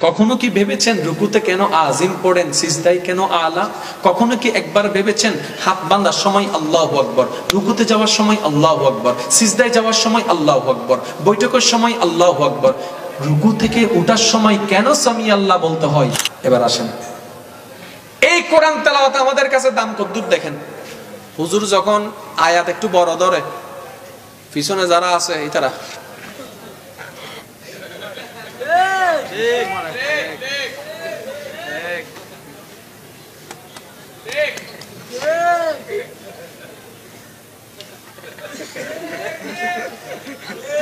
কখনো কি ভেবেছেন রুকুতে কেন আজিম পড়েন, সিজদায় কেন আলা? কখনো কি একবার ভেবেছেন হাত বাঁধার সময় আল্লাহু আকবার, রুকুতে যাওয়ার সময় আল্লাহু আকবার, সিজদায় যাওয়ার সময় আল্লাহু আকবার, বৈঠকের সময় আল্লাহু আকবার, রুকু থেকে ওঠার সময় কেন সামি আল্লাহ বলতে হয়? এবার আসেন, এই কোরআন তেলাওয়াত আমাদের কাছে দাম কদ্দুর দেখেন। হুজুর যখন আয়াত একটু বড় ধরে, পিছনে যারা আছে এটারা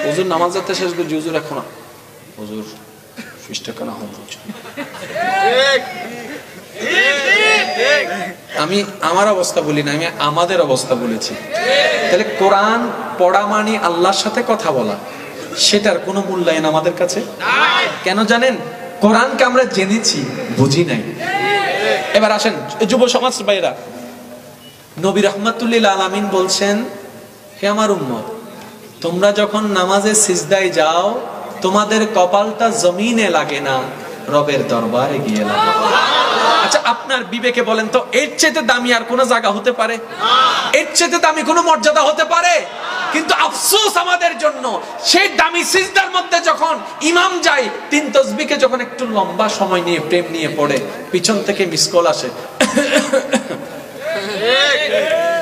হুজুর নামাজ যাতে শেষ করছি, হুজুর এখন হুজুর টাকা হন। আমি আমার অবস্থা বলি না, আমি আমাদের অবস্থা বলেছি। তাহলে কোরআন পড়া মানে আল্লাহর সাথে কথা বলা, সেটার কোনো মূল্যায়ন আমাদের কাছে কেন জানেন? কোরআনকে আমরা জেনেছি, বুঝি নাই। এবার আসেন যুব সমাজ ভাইরা, নবী রাহমাতুল্লিল আলামিন বলছেন, হে আমার উম্মত, তোমরা যখন নামাজে সিজদায় যাও তোমাদের কপালটা জমিনে লাগে না, রবের দরবারে গিয়ে লাগে। আচ্ছা আপনার বিবেকে বলেন তো, এর চেয়ে দামি আর কোন জায়গা হতে পারে? এর চেয়ে দামি কোন মর্যাদা হতে পারে? কিন্তু আফসোস আমাদের জন্য, সেই দামি সিজদার মধ্যে যখন ইমাম যায়, 3 তাসবিহকে যখন একটু লম্বা সময় নিয়ে প্রেম নিয়ে পড়ে, পিছন থেকে মিস কল আসে,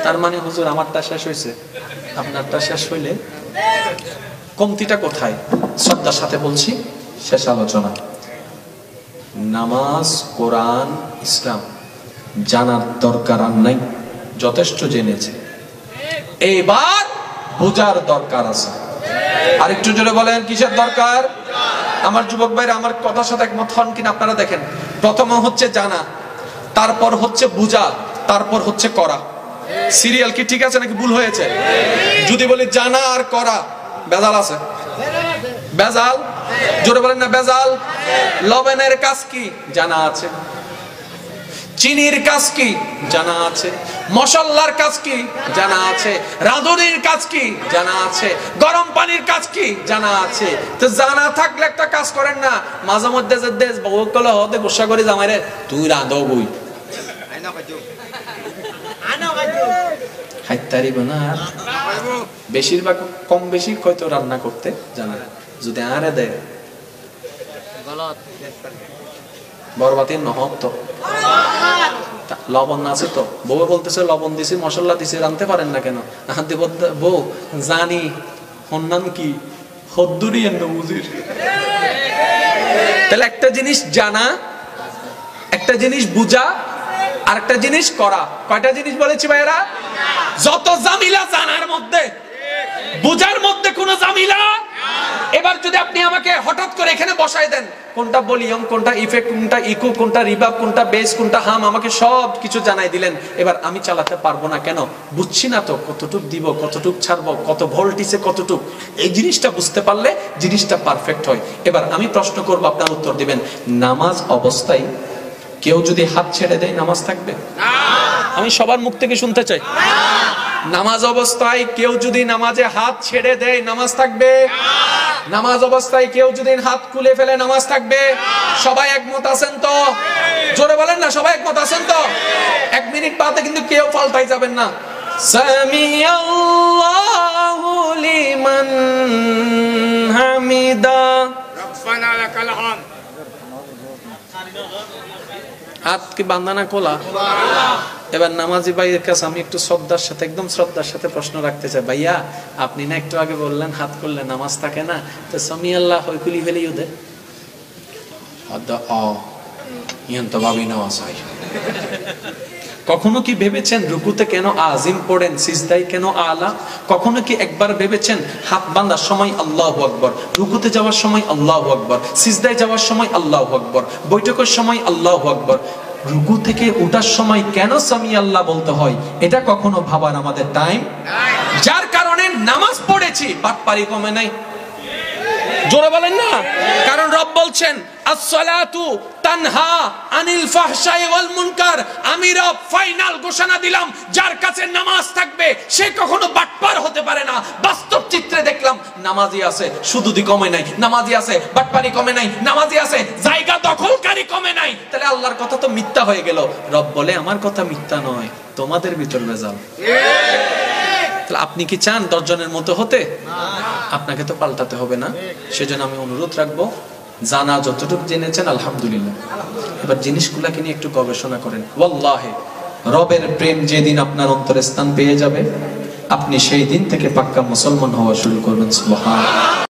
তার মানে হুজুর আমারটা শেষ হয়েছে, আপনারটা শেষ হইলে কমতিটা কোথায়? শ্রদ্ধার সাথে বলছি, শেষ আলোচনা, নামাজ, কোরআন, ইসলাম জানার দরকার আর নাই, যথেষ্ট জেনেছে, এইবার বোঝার দরকার আছে। আরেকটু জোরে বলেন, কিসের দরকার? আমার যুবক ভাইরা আমার কথার সাথে একমত হন কিনা আপনারা দেখেন। প্রথম হচ্ছে জানা, তারপর হচ্ছে বুঝা, তারপর হচ্ছে করা। সিরিয়াল কি ঠিক আছে নাকি ভুল হয়েছে? যদি বলি জানা আর করা, বেজাল আছে? বেজাল? জোরে বলেন না বেজাল। লবণের কাজ কি? জানা আছে। চিনির কাজ কি? জানা আছে। মশলার কাজ কি? জানা আছে। রাঁধুনির কাজ কি? জানা আছে। গরম পানির কাজ কি? জানা আছে। তো জানা থাকলে একটা কাজ করেন না, মাঝে মধ্যে যে দেশ বহু কলে হতে গোসা করে জামাইরে তুই রাঁধো বই হাইতারি বানা, বেশিরভাগ কম বেশি হয়তো রান্না করতে জানা, যদি আরে দেয় বরবাতির নহব তো লবণ আছে তো, বউ বলতেছে লবণ দিছি, মশলা দিছি, রাঁধতে পারেন না কেন? বউ জানি হন্নান কি হদ্দুরি বুঝির। তাহলে একটা জিনিস জানা, একটা জিনিস বুঝা, আর একটা জিনিস করা। কয়টা জিনিস বলেছি ভাইরা? যত জামিলা জানার মধ্যে, বুঝার মধ্যে কোন জামিলা। এবার যদি আপনি আমাকে হঠাৎ করে এখানে বসাই দেন, কোনটা ভলিউম, কোনটা ইফেক্ট, কোনটা ইকো, কোনটা রিভার্ব, কোনটা বেস, কোনটা হাম, আমাকে সব কিছু জানাই দিলেন, এবার আমি চালাতে পারবো না কেন? বুঝছি না তো, কতটুক দিব, কতটুক ছাড়বো, কত ভোল্টেজে কতটুক, এই জিনিসটা বুঝতে পারলে জিনিসটা পারফেক্ট হয়। এবার আমি প্রশ্ন করবো, আপনার উত্তর দিবেন। নামাজ অবস্থায় কেউ যদি হাত ছেড়ে দেয় নামাজ থাকবে? আমি সবার মুখ থেকে শুনতে চাই। নামাজ অবস্থায় কেউ যদি নামাজে হাত ছেড়ে দেয় নামাজ থাকবে? নামাজ অবস্থায় কেউ যদি হাত খুলে ফেলে নামাজ থাকবে? সবাই একমত আছেন তো? জোরে বলেন না, সবাই একমত আছেন তো? 1 মিনিট বাদে কিন্তু কেউ পাল্টাই যাবেন না। সামিআল্লাহু লিমান হামিদা, রব্বানা লাকাল হামদ। হাত কি বান্দানা খোলা? এবার নামাজি ভাইয়ের কাছে আমি একটু শ্রদ্ধার সাথে, একদম শ্রদ্ধার সাথে প্রশ্ন রাখতে চাই। ভাইয়া, আপনি না একটু আগে বললেন হাত করলে নামাজ থাকে না, তো সামি আল্লাহ হইকুলি ফেলি ওদের তো ভাবি নামাজ হয়। কখনো কি ভেবেছেন রুকুতে কেন আজিম পড়েন, সিজদায় কেন আলা? কখনো কি একবার ভেবেছেন হাত বাঁধার সময় আল্লাহু আকবার, রুকুতে যাওয়ার সময় আল্লাহু আকবার, সিজদায় যাওয়ার সময় আল্লাহু আকবার, বৈঠকের সময় আল্লাহু আকবার, রুকু থেকে ওঠার সময় কেন সামি আল্লাহ বলতে হয়? এটা কখনো ভাবার আমাদের টাইম? যার কারণে নামাজ পড়েছি, বাটপারি কমে নাই। জোরে বলেন না, কারণ রব বলছেন আসসালাতু তানহা আনিল ফাহশাই ওয়াল মুনকার। আমি রব ফাইনাল ঘোষণা দিলাম, যার কাছে নামাজ থাকবে সে কখনো বাটপার হতে পারে না। বাস্তব চিত্রে দেখলাম নামাজি আছে, সুদুদি কমে নাই, নামাজি আছে, বাটপারি কমে নাই, নামাজি আছে, জায়গা দখল তাহলে আল্লাহর কথা তো মিথ্যা হয়ে গেল। রব বলে আমার কথা মিথ্যা নয়, তোমাদের ভিতর ভেজাল। তাহলে আপনি কি চান 10 জনের মতো হতে? আপনাকে তো পাল্টাতে হবে না। সেজন্য আমি অনুরোধ রাখবো, জানা যতটুকু জেনেছেন আলহামদুলিল্লাহ, এবার জিনিসগুলাকে নিয়ে একটু গবেষণা করেন। ওয়াল্লাহি রবের প্রেম যেদিন আপনার অন্তরে স্থান পেয়ে যাবে, আপনি সেই দিন থেকে পাক্কা মুসলমান হওয়া শুরু করবেন। সুবহানাল্লাহ।